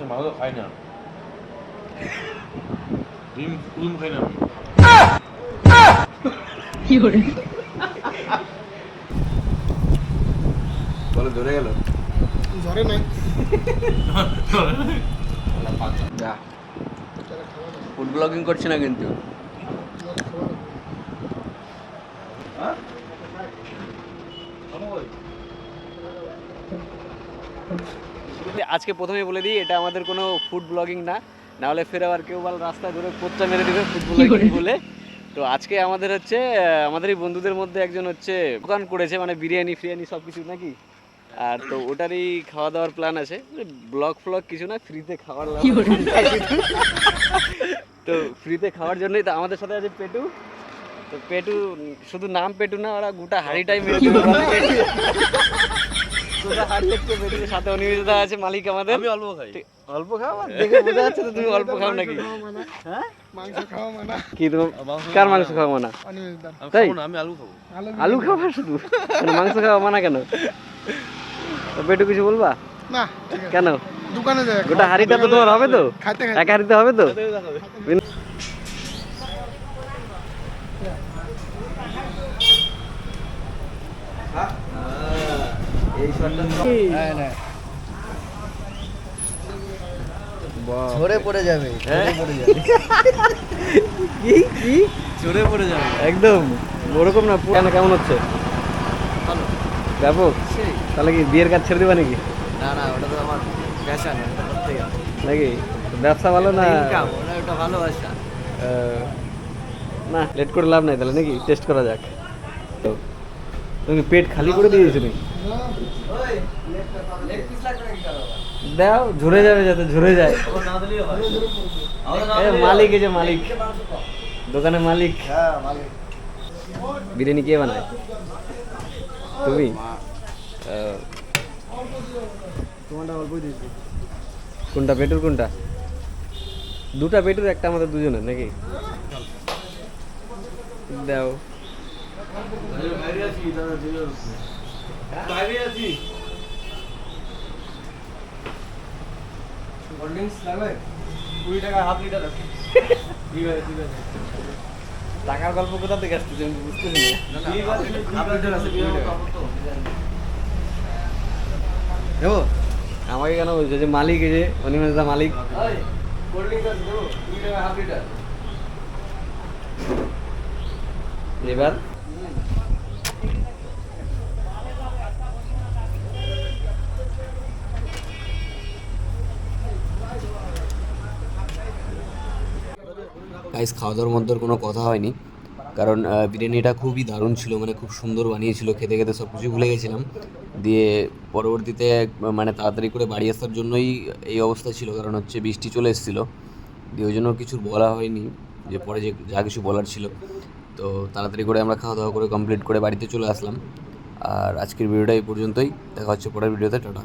মাংস খাই না, ডিম কুদুম খাই না আমি। বলে ধরে গেল, ধরে নাই ফুড ব্লগিং করছি না কিন্তু। আজকে প্রথমেই বলে দিই, এটা আমাদের কোনো ফুড ব্লগিং না, নাহলে ফের আবার কেউ বল রাস্তায় ধরে কোচ্চা মেরে দিবে ফুড ব্লগিং বলে। তো আজকে আমাদের হচ্ছে আমাদেরই বন্ধুদের মধ্যে একজন হচ্ছে দোকান করেছে, মানে বিরিয়ানি ফিরিয়ানি সব কিছু নাকি, আর তো ওটারই খাওয়া দাওয়ার প্ল্যান আছে। ব্লগ ফ্লগ কিছু না, ফ্রিতে খাওয়ার তো ফ্রিতে খাওয়ার জন্যই তো আমাদের সাথে আছে পেটু। তো পেটু শুধু নাম পেটু না, ওরা গোটা হাড়িটাই মেরে পেটুর সাথে অনিয়মিততা আছে মালিক আমাদের। আমি অল্প খাই। অল্প খাও? দেখে বোঝা যাচ্ছে তো তুমি অল্প খাও নাকি। হ্যাঁ, মাংস খাওয়া মানা। কি তুমি কার মাংস খাওয়া মানা? তাই আমি আলু খাবো। আলু খাওয়া শুধু, মাংস খাওয়া মানা কেন? তো পেটু কিছু বলবা না? কেন? দোকানে যাই, গোটা হাড়িটা তো তোমার হবে তো? এক হাড়িতে হবে তো? ঝরে পড়ে যাবে, কি কি ঝরে পড়ে যাবে একদম ওরকম না। কেন, কেমন হচ্ছে? ভালো, ব্যাপক। তাহলে কি বিয়ের কাজ ছেড়ে দিবা নাকি? না না, ওটা তো আমার প্যাশন, ওটা করতে গেলে নাকি ব্যবসা ভালো না? ইনকাম, ওটা ভালোবাসা। না, লেট করে লাভ নাই তাহলে, নাকি টেস্ট করা যাক। তো তুমি পেট খালি করে দিয়েছো নাকি? দাও, ঝরে যাবে, যাতে ঝরে যায়। মালিক, এই যে মালিক, দোকানের মালিক। বিরিয়ানি কে বানায়? তুমি? কোনটা পেটুর, কোনটা? দুটা পেটুর, একটা আমাদের দুজনের নাকি? দাও। টাকার গল্প কোথা থেকে আসছে তুমি বুঝতেছি না। আমাকে কেন বলছো? যে মালিক, এই যে অনিমেষদা মালিক। এবার গাইস, খাওয়া দাওয়ার মধ্যে কোনো কথা হয়নি, কারণ বিরিয়ানিটা খুবই দারুণ ছিল, মানে খুব সুন্দর বানিয়েছিল। খেতে খেতে সব কিছু ভুলে গেছিলাম। দিয়ে পরবর্তীতে মানে তাড়াতাড়ি করে বাড়ি আসার জন্যই এই অবস্থা ছিল, কারণ হচ্ছে বৃষ্টি চলে এসেছিলো। দিয়ে ওই জন্য কিছু বলা হয়নি, যে পরে যে যা কিছু বলার ছিল। তো তাড়াতাড়ি করে আমরা খাওয়া দাওয়া করে কমপ্লিট করে বাড়িতে চলে আসলাম। আর আজকের ভিডিওটা এই পর্যন্তই, দেখা হচ্ছে পরের ভিডিওতে। টাটা।